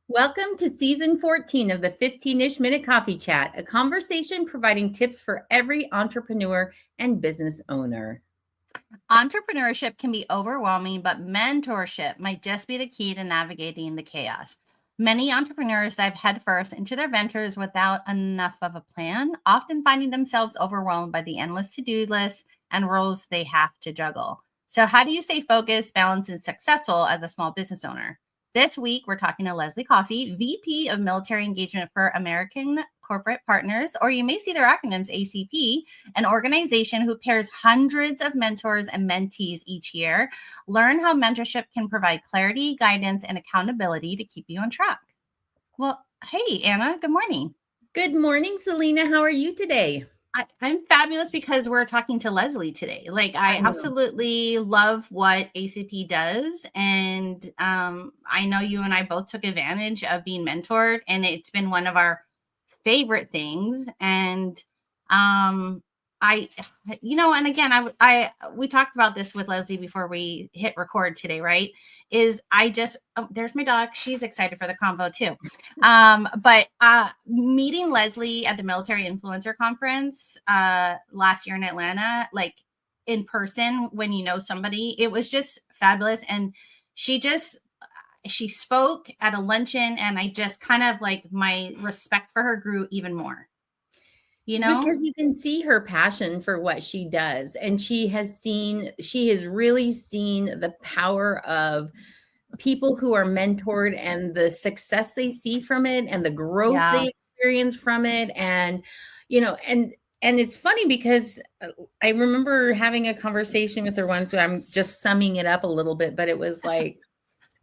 Welcome to season 14 of the 15-ish minute coffee chat, a conversation providing tips for every entrepreneur and business owner. Entrepreneurship can be overwhelming, but mentorship might just be the key to navigating the chaos. Many entrepreneurs dive headfirst into their ventures without enough of a plan, often finding themselves overwhelmed by the endless to-do lists and roles they have to juggle. So, how do you stay focused, balanced, and successful as a small business owner? This week, we're talking to Leslie Coffey, VP of Military Engagement for American Corporate Partners, or you may see their acronyms ACP, an organization who pairs hundreds of mentors and mentees each year. Learn how mentorship can provide clarity, guidance, and accountability to keep you on track. Well, hey, Anna, good morning. Good morning, Selena. How are you today? I'm fabulous because we're talking to Leslie today. I absolutely love what ACP does. And I know you and I both took advantage of being mentored, and it's been one of our favorite things. And and again, we talked about this with Leslie before we hit record today, right? There's my dog. She's excited for the convo too. But meeting Leslie at the Military Influencer Conference last year in Atlanta, like in person, when you know somebody, it was just fabulous. And she spoke at a luncheon, and I just kind of like my respect for her grew even more. Because you can see her passion for what she does. And she has really seen the power of people who are mentored and the success they see from it and the growth they experience from it. And, and it's funny because I remember having a conversation with her once, so I'm just summing it up a little bit, but it was like,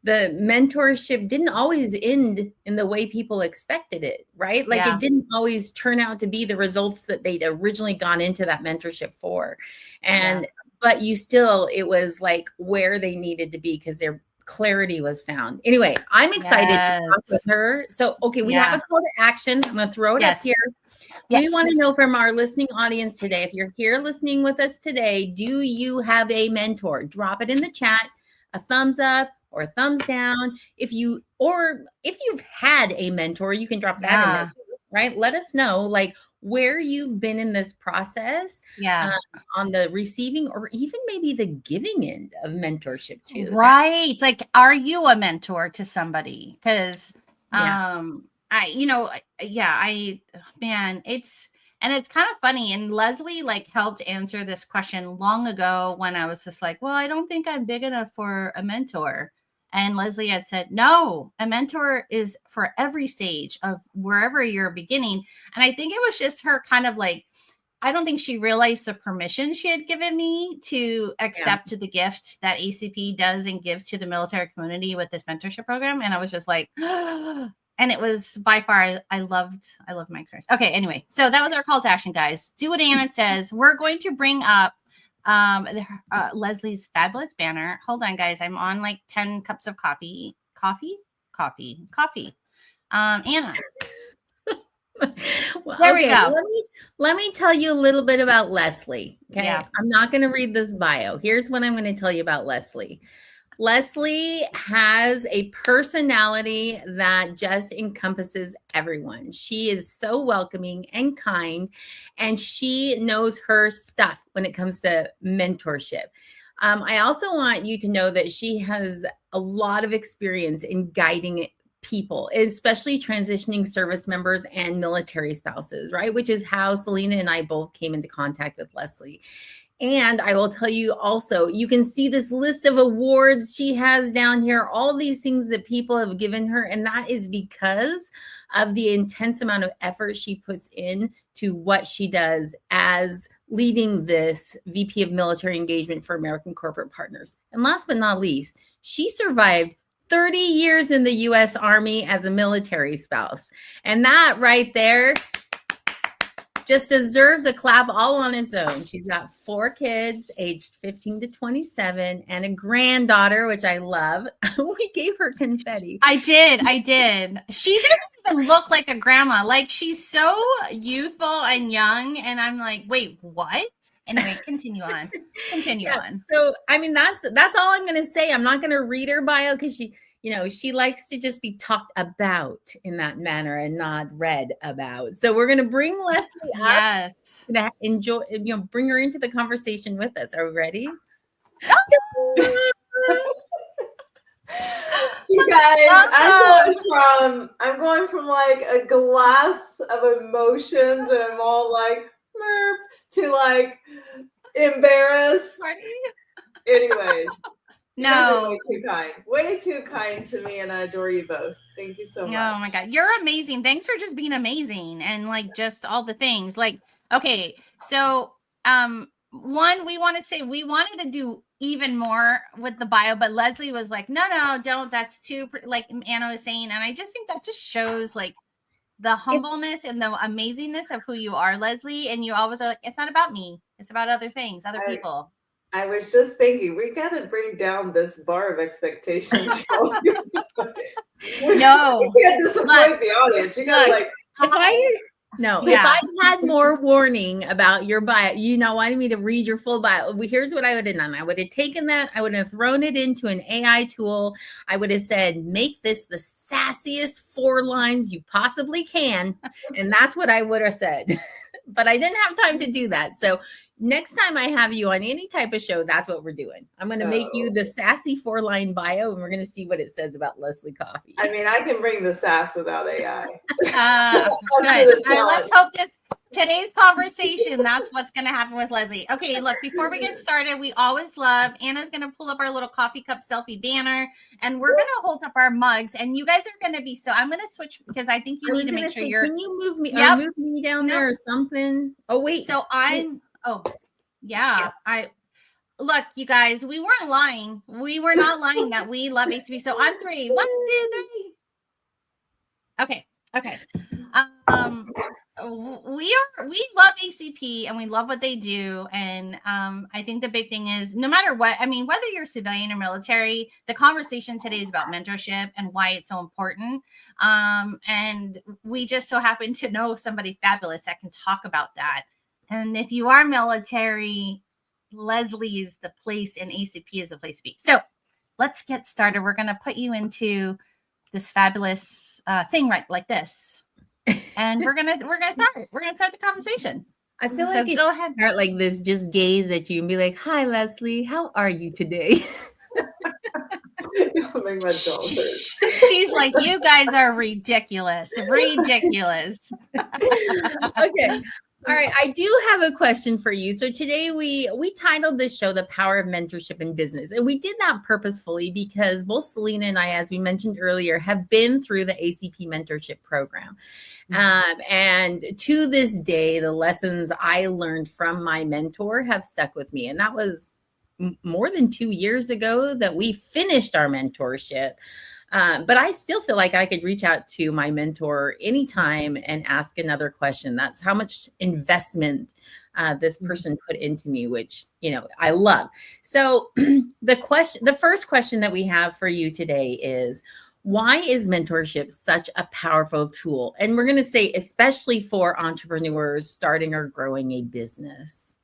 the mentorship didn't always end in the way people expected it, right? Like it didn't always turn out to be the results that they'd originally gone into that mentorship for. But it was like where they needed to be because their clarity was found. Anyway, I'm excited to talk with her. So, okay, we have a call to action. I'm going to throw it up here. We want to know from our listening audience today, if you're here listening with us today, do you have a mentor? Drop it in the chat, a thumbs up or a thumbs down. If you've had a mentor, you can drop that in there too, right? Let us know like where you've been in this process on the receiving or even maybe the giving end of mentorship too. Right. Like, are you a mentor to somebody? Because it's kind of funny. And Leslie helped answer this question long ago when I was just like, well, I don't think I'm big enough for a mentor. And Leslie had said, no, a mentor is for every stage of wherever you're beginning. And I think it was just her kind of like, I don't think she realized the permission she had given me to accept the gift that ACP does and gives to the military community with this mentorship program. And I was just like, and it was by far, I loved my experience. Okay. Anyway, so that was our call to action, guys. Do what Anna says. We're going to bring up Leslie's fabulous banner. Hold on, guys. I'm on like 10 cups of coffee. Anna. Well, there we go. Let me tell you a little bit about Leslie. Okay. I'm not going to read this bio. Here's what I'm going to tell you about Leslie. Leslie has a personality that just encompasses everyone. She is so welcoming and kind, and she knows her stuff when it comes to mentorship. I also want you to know that she has a lot of experience in guiding people, especially transitioning service members and military spouses, right? Which is how Selena and I both came into contact with Leslie. And I will tell you also, you can see this list of awards she has down here, all these things that people have given her. And that is because of the intense amount of effort she puts in to what she does as leading this VP of Military Engagement for American Corporate Partners. And last but not least, she survived 30 years in the U.S. Army as a military spouse. And that right there just deserves a clap all on its own. She's got 4 kids aged 15 to 27 and a granddaughter, which I love. We gave her confetti. I did. She doesn't even look like a grandma. Like, she's so youthful and young. And I'm like, wait, what? Anyway, continue on. So, I mean, that's all I'm going to say. I'm not going to read her bio because she likes to just be talked about in that manner and not read about. So we're going to bring Leslie up. Yes. To enjoy, bring her into the conversation with us. Are we ready? You guys, I'm going from like a glass of emotions and I'm all like merp to like embarrassed. Anyways, no, way too kind to me, and I adore you both. Thank you so much. Oh my God, you're amazing. Thanks for just being amazing and like just all the things. Like, okay, so one, we want to say we wanted to do even more with the bio, but Leslie was like, no, don't. That's too, like Anna was saying, and I just think that just shows like the humbleness and the amazingness of who you are, Leslie. And you always are like, it's not about me. It's about other things, other people. I was just thinking, we got to bring down this bar of expectation. No, you can't disappoint the audience. You got to like, if I had more warning about your bio, wanted me to read your full bio, here's what I would have done. I would have taken that, I would have thrown it into an AI tool. I would have said, make this the sassiest 4 lines you possibly can. And that's what I would have said. But I didn't have time to do that. So next time I have you on any type of show, that's what we're doing. I'm going to make you the sassy 4-line bio, and we're going to see what it says about Leslie Coffey. I mean, I can bring the sass without AI. Let's hope today's conversation, that's what's going to happen with Leslie. Okay, look, before we get started, we always love, Anna's going to pull up our little coffee cup selfie banner, and we're going to hold up our mugs, and you guys are going to be, so I'm going to switch because I think you need to make sure you're. Can you move me, move me down there or something? Oh, wait. So look, you guys, we weren't lying. We were not lying that we love ACP. So on 3, 1, 2, 3. Okay. We love ACP and we love what they do. And I think the big thing is no matter what, I mean, whether you're civilian or military, the conversation today is about mentorship and why it's so important. And we just so happen to know somebody fabulous that can talk about that. And if you are military, Leslie is the place and ACP is the place to be. So let's get started. We're going to put you into this fabulous thing right like this. And we're gonna start the conversone. I feel like you go ahead. Start like this, just gaze at you and be like, "Hi, Leslie, how are you today?" She's like, "You guys are ridiculous." Okay. All right, I do have a question for you. So today we titled this show "The Power of Mentorship in Business," and we did that purposefully because both Selena and I, as we mentioned earlier, have been through the ACP mentorship program, and to this day, the lessons I learned from my mentor have stuck with me, and that was more than 2 years ago that we finished our mentorship. But I still feel like I could reach out to my mentor anytime and ask another question. That's how much investment this person put into me, which, I love. So the first question that we have for you today is, why is mentorship such a powerful tool? And we're going to say, especially for entrepreneurs starting or growing a business.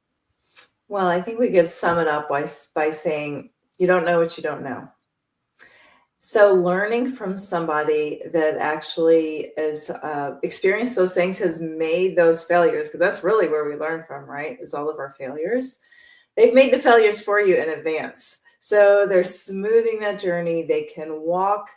Well, I think we could sum it up by saying, you don't know what you don't know. So learning from somebody that actually has experienced those things, has made those failures, because that's really where we learn from, right? Is all of our failures. They've made the failures for you in advance. So they're smoothing that journey. They can walk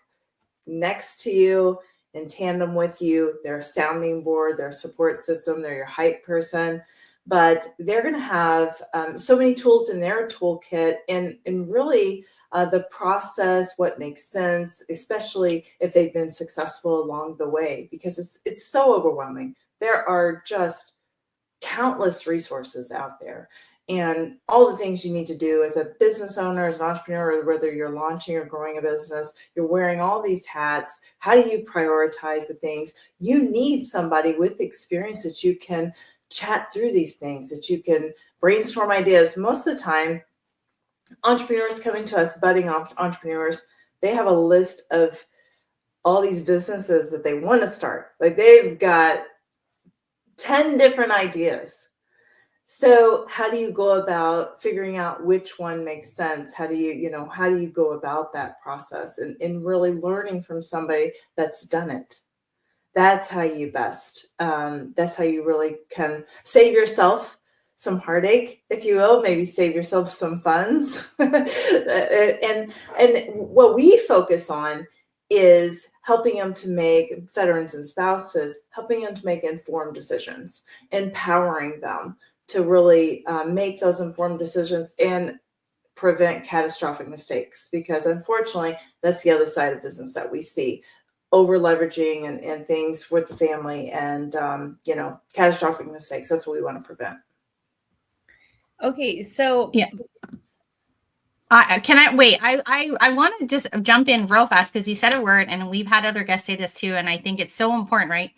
next to you, in tandem with you. They're a sounding board, they're a support system, they're your hype person. But they're going to have so many tools in their toolkit, and really the process, what makes sense, especially if they've been successful along the way, because it's so overwhelming. There are just countless resources out there, and all the things you need to do as a business owner, as an entrepreneur, whether you're launching or growing a business, you're wearing all these hats. How do you prioritize the things? You need somebody with experience that you can chat through these things, that you can brainstorm ideas. Most of the time, entrepreneurs coming to us, budding entrepreneurs, they have a list of all these businesses that they want to start. Like they've got 10 different ideas. So how do you go about figuring out which one makes sense? How do you go about that process and really learning from somebody that's done it? That's how you that's how you really can save yourself some heartache, if you will, maybe save yourself some funds. and what we focus on is helping them to make, veterans and spouses, helping them to make informed decisions, empowering them to really make those informed decisions and prevent catastrophic mistakes, because unfortunately that's the other side of business that we see, over leveraging and things with the family, and catastrophic mistakes. That's what we want to prevent. Okay, so yeah. Can I wait? I want to just jump in real fast because you said a word, and we've had other guests say this too, and I think it's so important, right?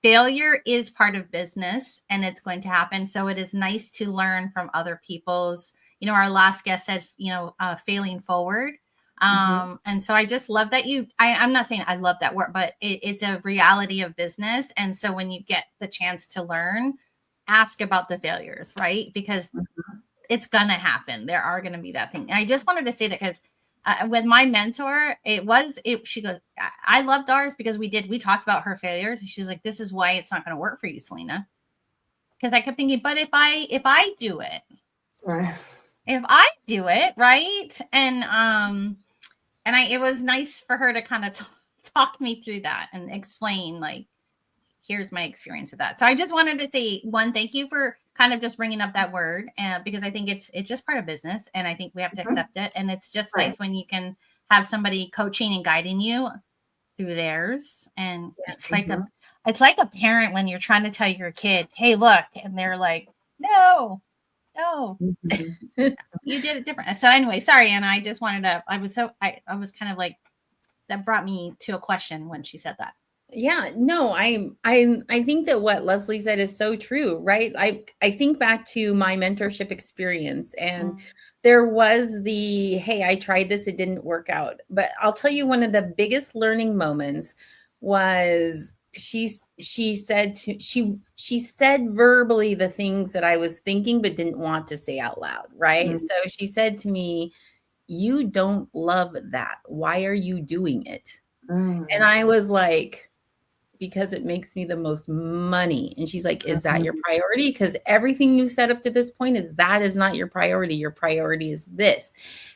Failure is part of business, and it's going to happen. So it is nice to learn from other people's. Our last guest said, failing forward. And so I just love that I'm not saying I love that word, but it's a reality of business. And so when you get the chance to learn, ask about the failures, right? Because it's going to happen. There are going to be that thing. And I just wanted to say that because with my mentor, she goes, I loved ours because we talked about her failures. And she's like, this is why it's not going to work for you, Selena. Because I kept thinking, but if I do it, right. If I do it, right. And it was nice for her to kind of talk me through that and explain, like, here's my experience with that. So I just wanted to say thank you for kind of just bringing up that word, because I think it's just part of business, and I think we have to accept it. And it's just nice when you can have somebody coaching and guiding you through theirs. And it's like a parent when you're trying to tell your kid, hey, look, and they're like, no. You did it different. So anyway, sorry, Anna. I just wanted to. I was kind of like, that brought me to a question when she said that. Yeah, no, I think that what Leslie said is so true, right? I think back to my mentorship experience, and there was hey, I tried this, it didn't work out. But I'll tell you, one of the biggest learning moments was she said verbally the things that I was thinking but didn't want to say out loud, right? So she said to me, you don't love that. Why are you doing it? And I was like, because it makes me the most money. And she's like, is that your priority? Because everything you said up to this point is not your priority. Your priority is this.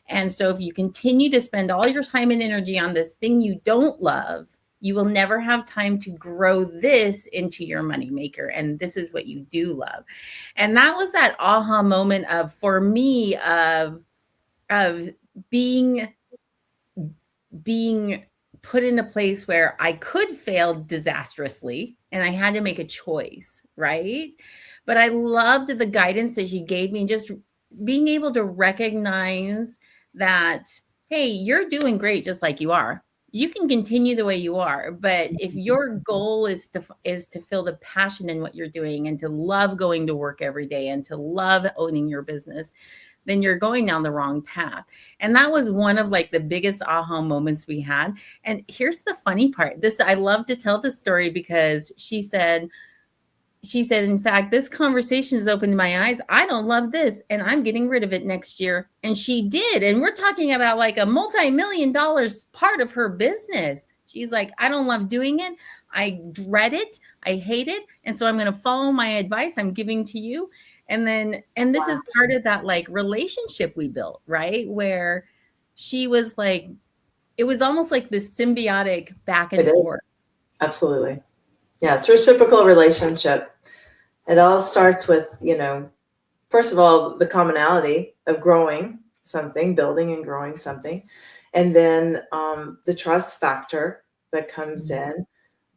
And so if you continue to spend all your time and energy on this thing you don't love, you will never have time to grow this into your moneymaker. And this is what you do love. And that was that aha moment for me of being put in a place where I could fail disastrously and I had to make a choice, right? But I loved the guidance that she gave me, just being able to recognize that, hey, you're doing great just like you are. You can continue the way you are, but if your goal is to feel the passion in what you're doing and to love going to work every day and to love owning your business, then you're going down the wrong path. And that was one of like the biggest aha moments we had. And here's the funny part. I love to tell this story because she said, in fact, this conversation has opened my eyes. I don't love this, and I'm getting rid of it next year. And she did. And we're talking about like a multi-million-dollar part of her business. She's like, I don't love doing it. I dread it. I hate it. And so I'm going to follow my advice I'm giving to you. And this is part of that like relationship we built, right? Where she was like, it was almost like this symbiotic back and forth. Absolutely. Yeah, it's a reciprocal relationship. It all starts with, first of all, the commonality of growing something, building and growing something. And then the trust factor that comes in,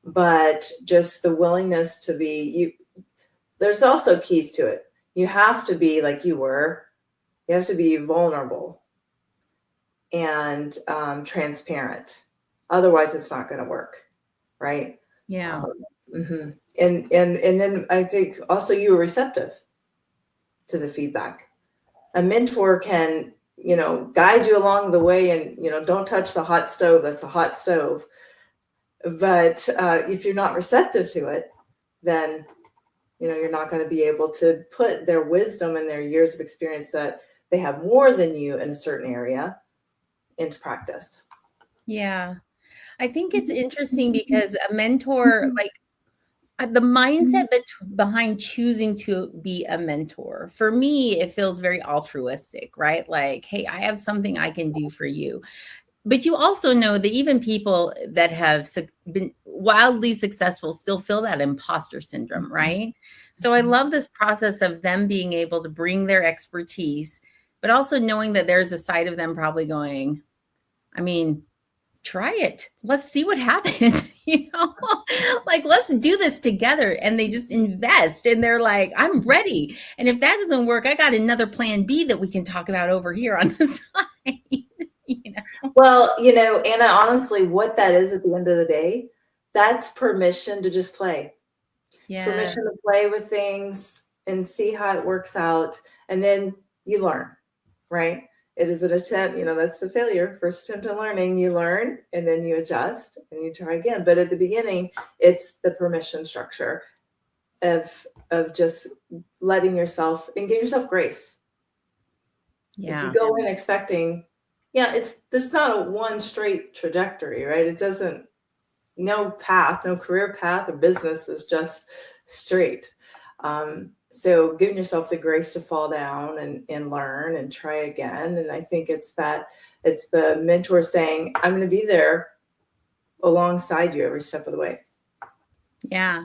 but just the willingness to be, there's also keys to it. You have to be like you were, you have to be vulnerable and transparent. Otherwise it's not going to work. Right. Yeah. And then I think also you were receptive to the feedback. A mentor can, guide you along the way and, don't touch the hot stove. That's a hot stove. But if you're not receptive to it, then You're not going to be able to put their wisdom and their years of experience that they have more than you in a certain area into practice. Yeah. I think it's interesting because a mentor, like the mindset behind choosing to be a mentor, for me, it feels very altruistic, right? Like, hey, I have something I can do for you. But you also know that even people that have been wildly successful still feel that imposter syndrome, right? So I love this process of them being able to bring their expertise, but also knowing that there's a side of them probably going, I mean, try it. Let's see what happens. Like, let's do this together. And they just invest and they're like, I'm ready. And if that doesn't work, I got another plan B that we can talk about over here on the side. Well, Anna, honestly, what that is at the end of the day, that's permission to just play. It's permission to play with things and see how it works out. And then you learn, right? It is an attempt, that's the failure. First attempt at learning, you learn and then you adjust and you try again. But at the beginning, it's the permission structure of just letting yourself and give yourself grace. Yeah. If you go in expecting, it's not a one straight trajectory, right? It doesn't, no career path or business is just straight. So giving yourself the grace to fall down and learn and try again. And I think it's the mentor saying, I'm going to be there alongside you every step of the way. Yeah.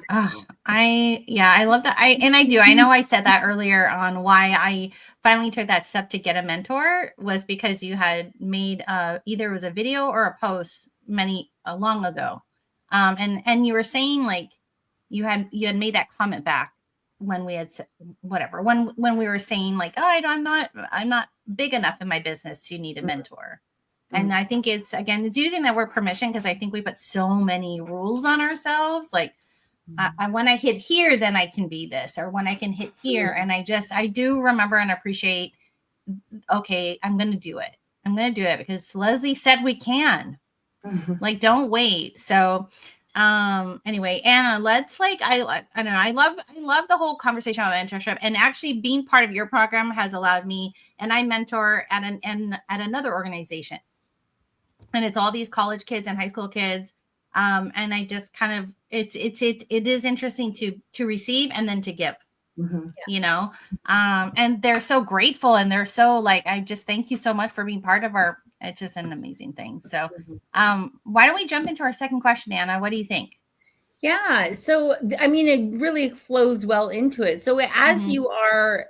I love that. I know I said that earlier on why I finally took that step to get a mentor was because you had made either it was a video or a post long ago. And you were saying like you had made that comment back when we had whatever, when we were saying like, oh, I'm not big enough in my business to need a mentor. And I think it's using that word permission, because I think we put so many rules on ourselves. Like, when I hit here, then I can be this, or when I can hit here. And I do remember and appreciate, okay, I'm going to do it. I'm going to do it because Leslie said we can. Like, don't wait. So, anyway, Anna, let's I don't know. I love the whole conversation about mentorship, and actually being part of your program has allowed me, and I mentor at another organization. And it's all these college kids and high school kids. And I just kind of, it is interesting to receive and then to give, and they're so grateful and they're so like, I just thank you so much for being part of it's just an amazing thing. So, why don't we jump into our second question, Anna? What do you think? Yeah. So, I mean, it really flows well into it. So as you are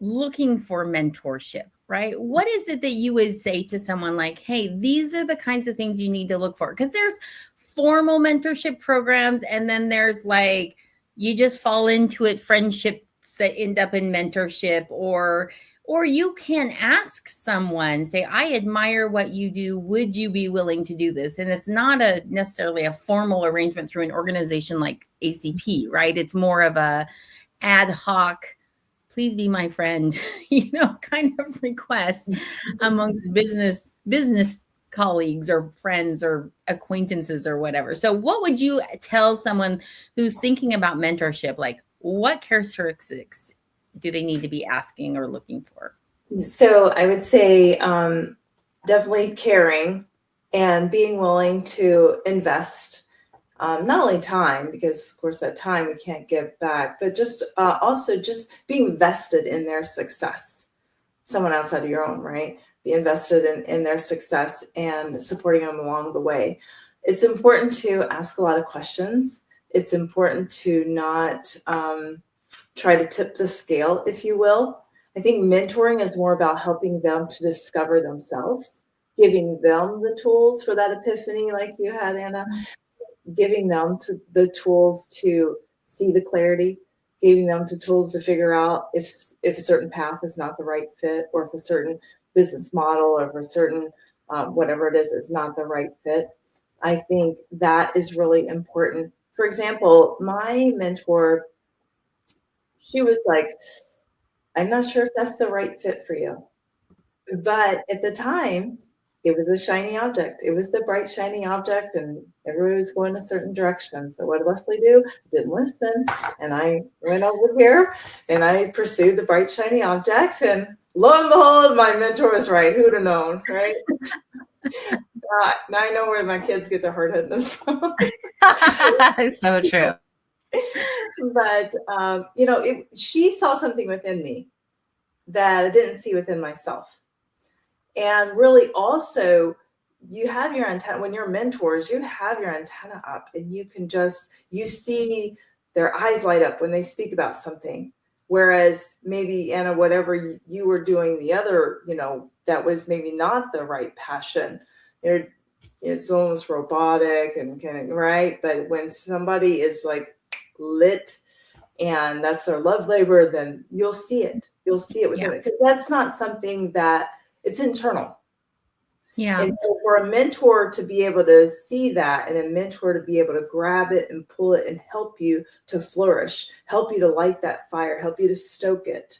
looking for mentorship, right? What is it that you would say to someone like, hey, these are the kinds of things you need to look for? Because there's formal mentorship programs, and then there's like, you just fall into it, friendships that end up in mentorship, or you can ask someone, say, I admire what you do. Would you be willing to do this? And it's not necessarily a formal arrangement through an organization like ACP, right? It's more of a ad hoc, please be my friend, kind of request amongst business colleagues or friends or acquaintances or whatever. So what would you tell someone who's thinking about mentorship? Like, what characteristics do they need to be asking or looking for? So I would say definitely caring and being willing to invest not only time, because of course that time we can't give back, but just also just being vested in their success. Someone outside of your own, right? Be invested in their success and supporting them along the way. It's important to ask a lot of questions. It's important to not try to tip the scale, if you will. I think mentoring is more about helping them to discover themselves, giving them the tools for that epiphany like you had, Anna, giving them the tools to see the clarity, giving them the tools to figure out if a certain path is not the right fit, or if a certain business model or if a certain whatever it is not the right fit. I think that is really important. For example, my mentor, she was like, I'm not sure if that's the right fit for you. But at the time, it was a shiny object. It was the bright, shiny object, and everybody was going a certain direction. So what did Leslie do? Didn't listen. And I went over here and I pursued the bright, shiny object. And lo and behold, my mentor was right. Who'd have known, right? Now I know where my kids get their hard-headedness from. So true. But, she saw something within me that I didn't see within myself. And really also, you have your antenna, when you're mentors, you have your antenna up and you can you see their eyes light up when they speak about something. Whereas maybe, Anna, whatever you were doing the other, that was maybe not the right passion. It's almost robotic and kind of, right? But when somebody is like lit and that's their love labor, then you'll see it. You'll see it within it. Because that's not something that, it's internal. Yeah. And so for a mentor to be able to see that and a mentor to be able to grab it and pull it and help you to flourish, help you to light that fire, help you to stoke it.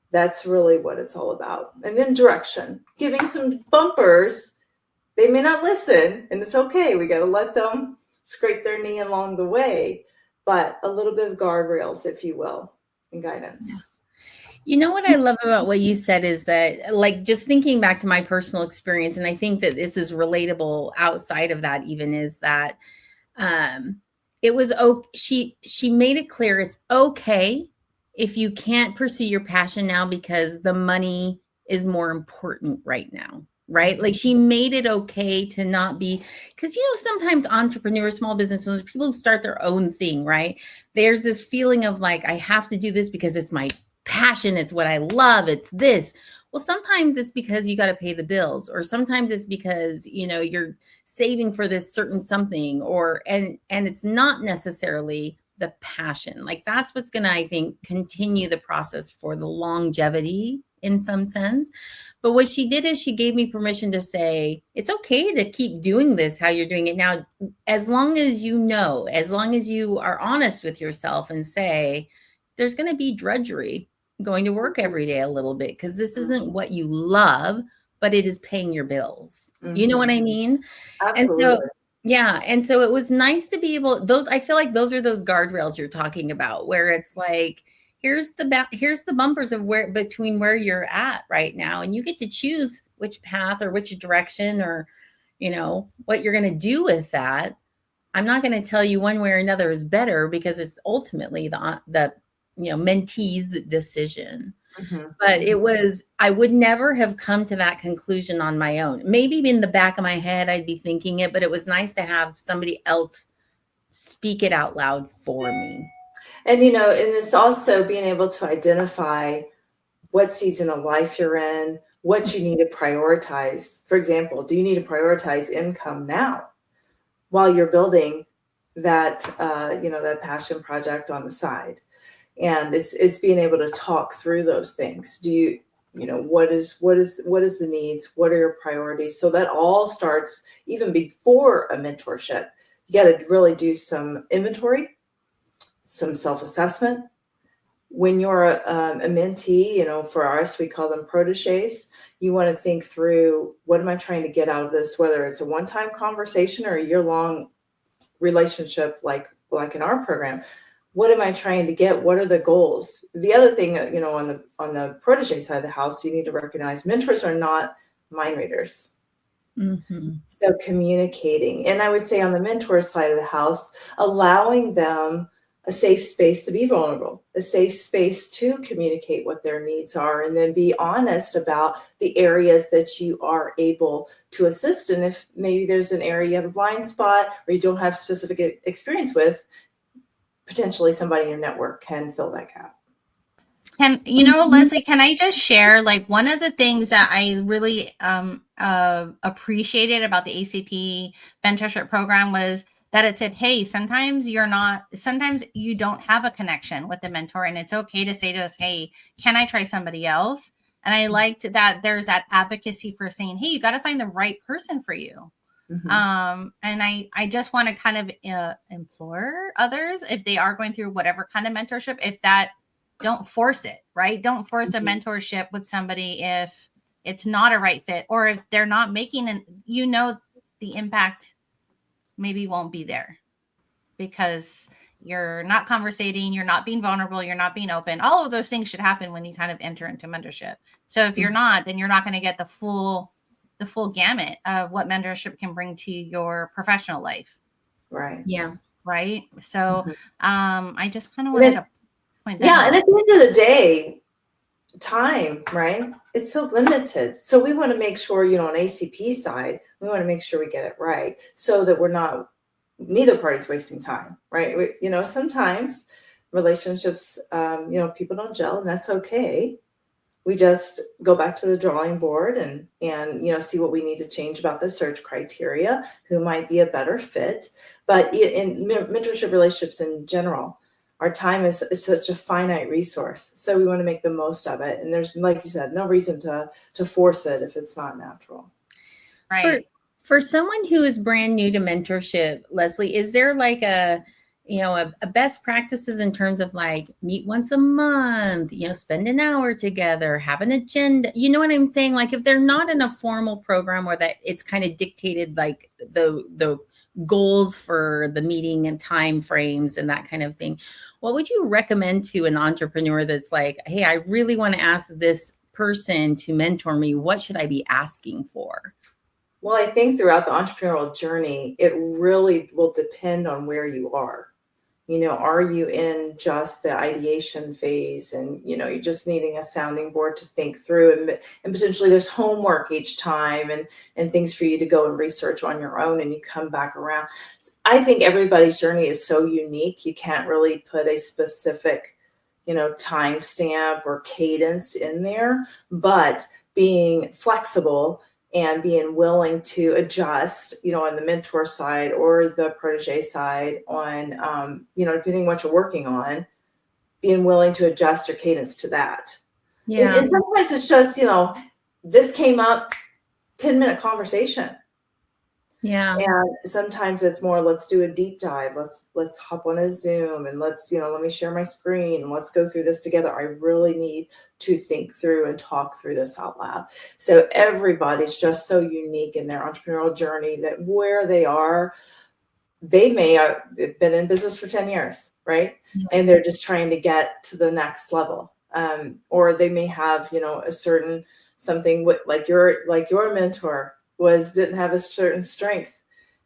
That's really what it's all about. And then direction, giving some bumpers. They may not listen, and it's okay. We got to let them scrape their knee along the way, but a little bit of guardrails, if you will, and guidance. Yeah. You know what I love about what you said is that, like, just thinking back to my personal experience, and I think that this is relatable outside of that even, is that it was she made it clear it's okay if you can't pursue your passion now because the money is more important right now. Right? Like, she made it okay to not be, because, sometimes entrepreneurs, small business owners, people start their own thing, right? There's this feeling of like, I have to do this because it's my passion. It's what I love. It's this. Well, sometimes it's because you got to pay the bills, or sometimes it's because, you're saving for this certain something, and it's not necessarily the passion. Like, that's what's going to, I think, continue the process for the longevity in some sense. But what she did is she gave me permission to say, it's okay to keep doing this, how you're doing it now, as long as as long as you are honest with yourself and say, there's going to be drudgery going to work every day a little bit, because this isn't what you love, but it is paying your bills. Mm-hmm. You know what I mean? Absolutely. And so, yeah. And so it was nice to be able, I feel like those are those guardrails you're talking about, where it's like, here's the bumpers of between where you're at right now. And you get to choose which path or which direction or, what you're going to do with that. I'm not going to tell you one way or another is better, because it's ultimately the mentee's decision. Mm-hmm. But I would never have come to that conclusion on my own. Maybe in the back of my head, I'd be thinking it, but it was nice to have somebody else speak it out loud for me. And, and it's also being able to identify what season of life you're in, what you need to prioritize. For example, do you need to prioritize income now while you're building that, that passion project on the side? And it's being able to talk through those things. Do you, what is the needs? What are your priorities? So that all starts even before a mentorship. You got to really do some inventory, some self-assessment. When you're a mentee, for us, we call them proteges. You want to think through, what am I trying to get out of this? Whether it's a one-time conversation or a year-long relationship, like in our program. What am I trying to get? What are the goals? The other thing, on the protege side of the house, you need to recognize mentors are not mind readers. Mm-hmm. So communicating. And I would say on the mentor side of the house, allowing them a safe space to be vulnerable, a safe space to communicate what their needs are, and then be honest about the areas that you are able to assist. And if maybe there's an area you have a blind spot or you don't have specific experience with, potentially somebody in your network can fill that gap. And, Leslie, can I just share, like, one of the things that I really appreciated about the ACP mentorship program was that it said, hey, sometimes you don't have a connection with the mentor, and it's okay to say to us, hey, can I try somebody else? And I liked that there's that advocacy for saying, hey, you got to find the right person for you. Mm-hmm. And I just want to kind of implore others, if they are going through whatever kind of mentorship, don't force it, right? Don't force mm-hmm. a mentorship with somebody if it's not a right fit, or if they're not making the impact maybe won't be there because you're not conversating, you're not being vulnerable, you're not being open. All of those things should happen when you kind of enter into mentorship. So if you're not, then you're not going to get the full gamut of what mentorship can bring to your professional life. Right. Yeah. Right. So I just kind of wanted to point that out. And at the end of the day, time, right? It's so limited. So we want to make sure, on ACP side, we want to make sure we get it right so that neither party's wasting time, right? Sometimes relationships, people don't gel, and that's okay. We just go back to the drawing board and see what we need to change about the search criteria, who might be a better fit. But in mentorship relationships in general, our time is such a finite resource. So we want to make the most of it. And there's, like you said, no reason to force it if it's not natural. Right. For someone who is brand new to mentorship, Leslie, is there like a best practices in terms of like meet once a month, spend an hour together, have an agenda? You know what I'm saying? Like if they're not in a formal program or that it's kind of dictated, like the goals for the meeting and time frames and that kind of thing, what would you recommend to an entrepreneur that's like, hey, I really want to ask this person to mentor me? What should I be asking for? Well, I think throughout the entrepreneurial journey, it really will depend on where you are. Are you in just the ideation phase and, you're just needing a sounding board to think through and potentially there's homework each time and things for you to go and research on your own and you come back around. I think everybody's journey is so unique. You can't really put a specific, timestamp or cadence in there, but being flexible and being willing to adjust, on the mentor side or the protege side on, depending on what you're working on, being willing to adjust your cadence to that. Yeah. And sometimes it's just, this came up, 10-minute conversation. Yeah. And sometimes it's more, let's do a deep dive. Let's hop on a Zoom and let me share my screen and let's go through this together. I really need to think through and talk through this out loud. So everybody's just so unique in their entrepreneurial journey that where they are, they may have been in business for 10 years, right? Yeah. And they're just trying to get to the next level. Or they may have, a certain something like your mentor didn't have a certain strength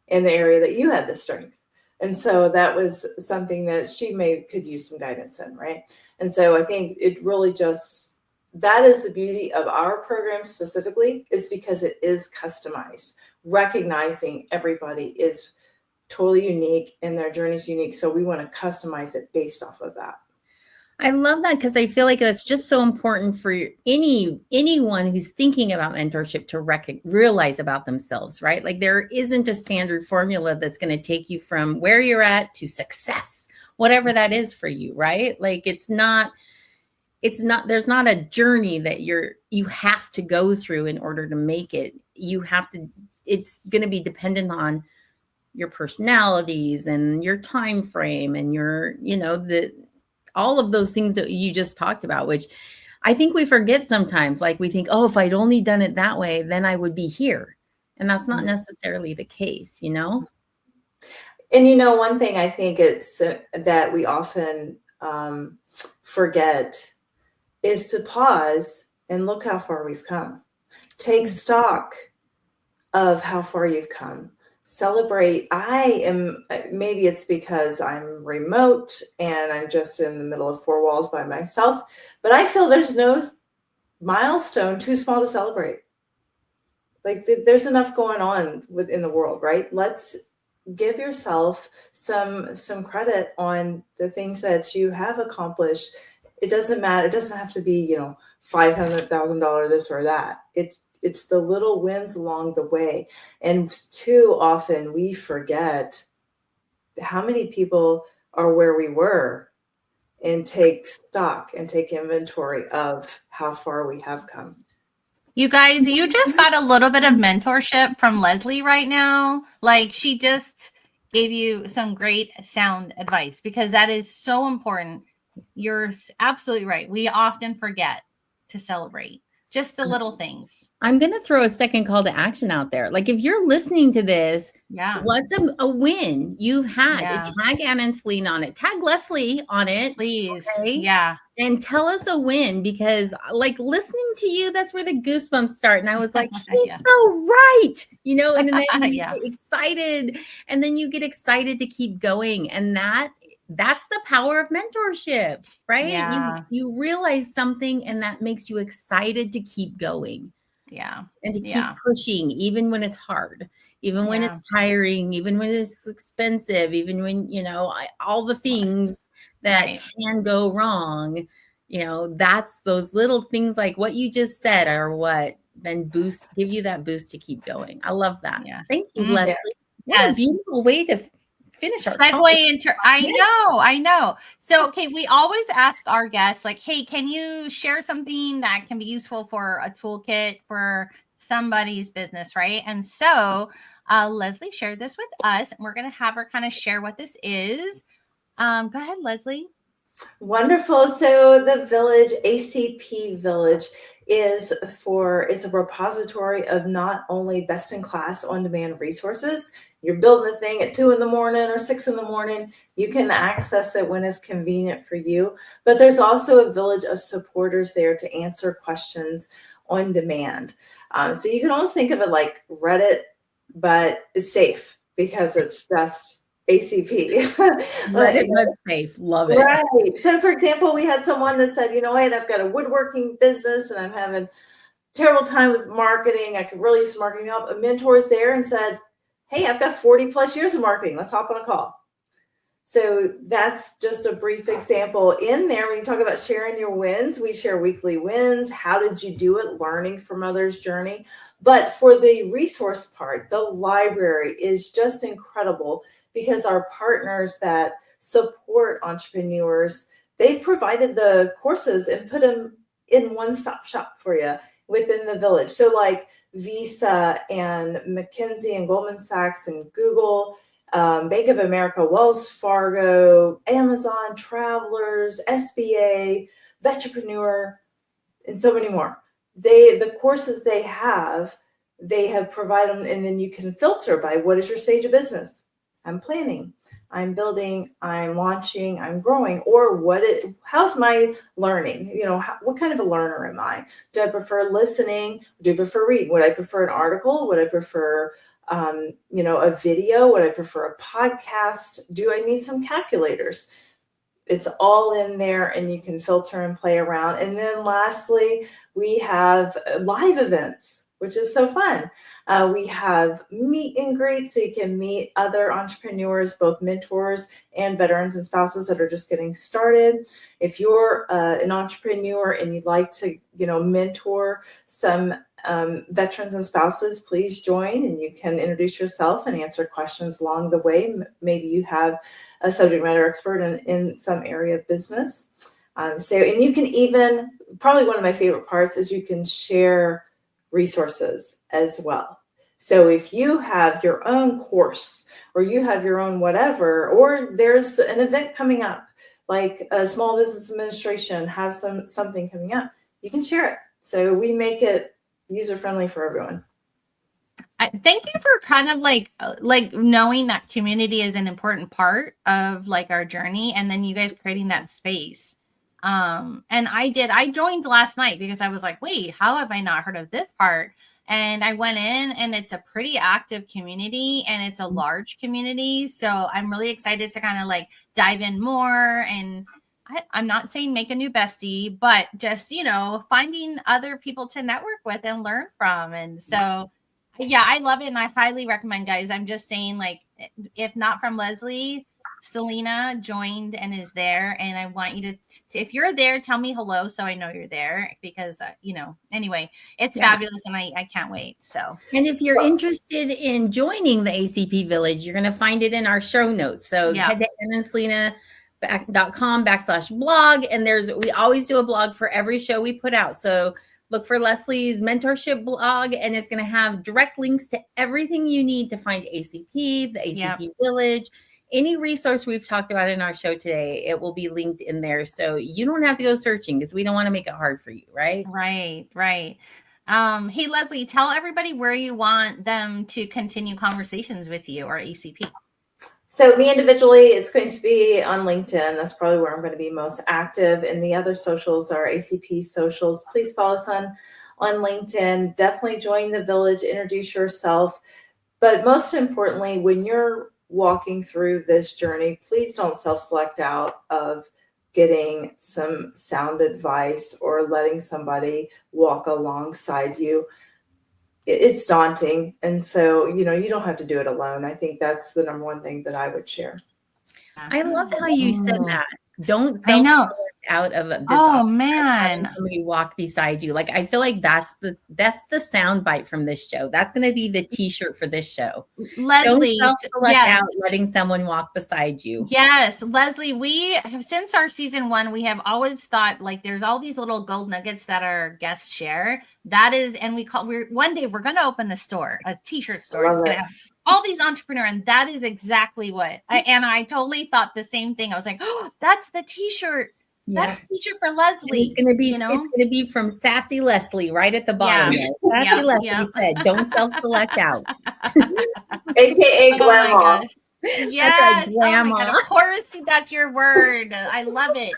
in the area that you had the strength. And so that was something that she could use some guidance in, right? And so I think it really that is the beauty of our program specifically, is because it is customized, recognizing everybody is totally unique and their journey is unique. So we want to customize it based off of that. I love that because I feel like that's just so important for anyone who's thinking about mentorship to realize about themselves, right? Like there isn't a standard formula that's going to take you from where you're at to success, whatever that is for you, right? Like there's not a journey that you have to go through in order to make it. It's going to be dependent on your personalities and your time frame and your, all of those things that you just talked about, which I think we forget sometimes. Like we think, oh, if I'd only done it that way, then I would be here. And that's not necessarily the case, And, one thing I think it's that we often forget is to pause and look how far we've come. Take stock of how far you've come. Celebrate. Maybe it's because I'm remote and I'm just in the middle of four walls by myself, but I feel there's no milestone too small to celebrate. Like there's enough going on within the world, right? Let's give yourself some credit on the things that you have accomplished. It doesn't matter. It doesn't have to be, $500,000 this or that. It's the little wins along the way. And too often we forget how many people are where we were and take stock and take inventory of how far we have come. You guys, you just got a little bit of mentorship from Leslie right now. Like she just gave you some great sound advice because that is so important. You're absolutely right. We often forget to celebrate. Just the little things. I'm going to throw a second call to action out there. Like, if you're listening to this, what's a win you've had? Tag Anna and Selena on it. Tag Leslie on it. Please. Okay? Yeah. And tell us a win, because like listening to you, that's where the goosebumps start. And I was like, she's so right. You know, and then you get excited, and then you get excited to keep going. And that's the power of mentorship, right? Yeah. You realize something, and that makes you excited to keep going. Yeah. And to keep pushing, even when it's hard, even when it's tiring, even when it's expensive, even when, you know, all the things that can go wrong, you know, that's those little things like what you just said are what then give you that boost to keep going. I love that. Yeah. Thank you, Leslie. What a beautiful way to finish our segue into I know. So, okay, we always ask our guests, like, hey, can you share something that can be useful for a toolkit for somebody's business, right? And so Leslie shared this with us, and we're going to have her kind of share what this is. Go ahead, Leslie. Wonderful. So the Village, ACP Village, it's a repository of not only best in class on-demand resources. You're building the thing at 2 in the morning or 6 in the morning. You can access it when it's convenient for you. But there's also a village of supporters there to answer questions on demand. So you can almost think of it like Reddit, but it's safe because it's just ACP. Reddit, but safe. Love it. Right. So, for example, we had someone that said, you know, hey, I've got a woodworking business and I'm having terrible time with marketing. I could really use some marketing help. A mentor's there and said, hey, I've got 40 plus years of marketing. Let's hop on a call. So that's just a brief example in there. When you talk about sharing your wins, we share weekly wins. How did you do it? Learning from others' journey. But for the resource part, the library is just incredible, because our partners that support entrepreneurs, they've provided the courses and put them in one-stop shop for you within the village. So like Visa and McKinsey and Goldman Sachs and Google, Bank of America, Wells Fargo, Amazon, Travelers, SBA, Vetrepreneur, and so many more. The courses they have provided them, and then you can filter by what is your stage of business. I'm planning, I'm building, I'm launching, I'm growing, or how's my learning? You know, what kind of a learner am I? Do I prefer listening? Do I prefer reading? Would I prefer an article? Would I prefer, you know, a video? Would I prefer a podcast? Do I need some calculators? It's all in there, and you can filter and play around. And then lastly, we have live events, which is so fun. We have meet and greet, so you can meet other entrepreneurs, both mentors and veterans and spouses that are just getting started. If you're an entrepreneur and you'd like to, you know, mentor some veterans and spouses, please join, and you can introduce yourself and answer questions along the way. Maybe you have a subject matter expert in some area of business. And you can even, probably one of my favorite parts is you can share resources as well. So if you have your own course, or you have your own whatever, or there's an event coming up, like a Small Business Administration have something coming up, you can share it. So we make it user-friendly for everyone. Thank you for kind of like knowing that community is an important part of like our journey, and then you guys creating that space. And I joined last night because I was like, wait, how have I not heard of this part? And I went in, and it's a pretty active community, and it's a large community. So I'm really excited to kind of like dive in more. And I'm not saying make a new bestie, but just, you know, finding other people to network with and learn from. And so, yeah, I love it. And I highly recommend, guys. I'm just saying, like, if not from Leslie, Selena joined and is there, and I want you to if you're there, tell me hello so I know you're there, because you know, anyway, it's fabulous, and I can't wait. So, and if you're interested in joining the ACP Village, you're going to find it in our show notes. So head to annaandselena.com/blog, and we always do a blog for every show we put out. So Look for Leslie's mentorship blog, and it's going to have direct links to everything you need to find ACP, the ACP Village, any resource we've talked about in our show today. It will be linked in there. So you don't have to go searching because we don't want to make it hard for you, right? Right. Hey, Leslie, tell everybody where you want them to continue conversations with you or ACP. So me individually, it's going to be on LinkedIn. That's probably where I'm going to be most active. And the other socials are ACP socials. Please follow us on LinkedIn. Definitely join the village, introduce yourself. But most importantly, when you're walking through this journey, please don't self-select out of getting some sound advice or letting somebody walk alongside you. It's daunting. And so, you don't have to do it alone. I think that's the number one thing that I would share. I love how you said that. Don't I know. out of this. Oh man, somebody walk beside you. Like, I feel like that's the sound bite from this show. That's going to be the T-shirt for this show. Leslie, don't self-select out letting someone walk beside you. Yes, Leslie, we have, since our season 1, we have always thought like there's all these little gold nuggets that our guests share. That is, and one day we're going to open a store, a T-shirt store. It's going to have all these entrepreneurs, and that is exactly what I totally thought the same thing. I was like, oh, that's the T-shirt. That's the T-shirt for Leslie. And it's gonna be, it's gonna be from Sassy Leslie right at the bottom. Yeah. Sassy Leslie said, "Don't self-select out." AKA Grandma. Yes, right, Grandma. Oh my God, of course, that's your word. I love it.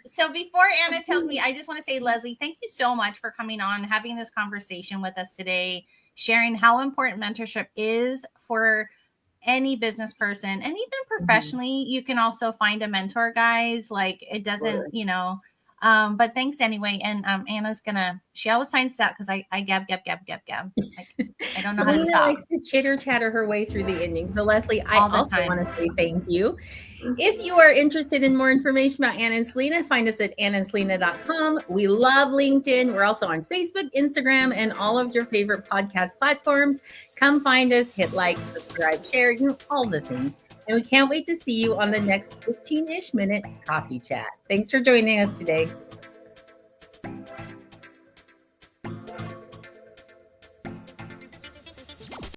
So before Anna tells me, I just want to say, Leslie, thank you so much for coming on, having this conversation with us today, sharing how important mentorship is for any business person, and even professionally. You can also find a mentor, guys. Like, it doesn't, but thanks anyway. And Anna's she always signs out because I gab. Like, I don't know how to stop. Likes to chitter chatter her way through the ending. So Leslie, I also want to say thank you. If you are interested in more information about Anna and Selena, find us at annaandselena.com. We love LinkedIn. We're also on Facebook, Instagram, and all of your favorite podcast platforms. Come find us, hit like, subscribe, share, all the things. And we can't wait to see you on the next 15-ish minute coffee chat. Thanks for joining us today.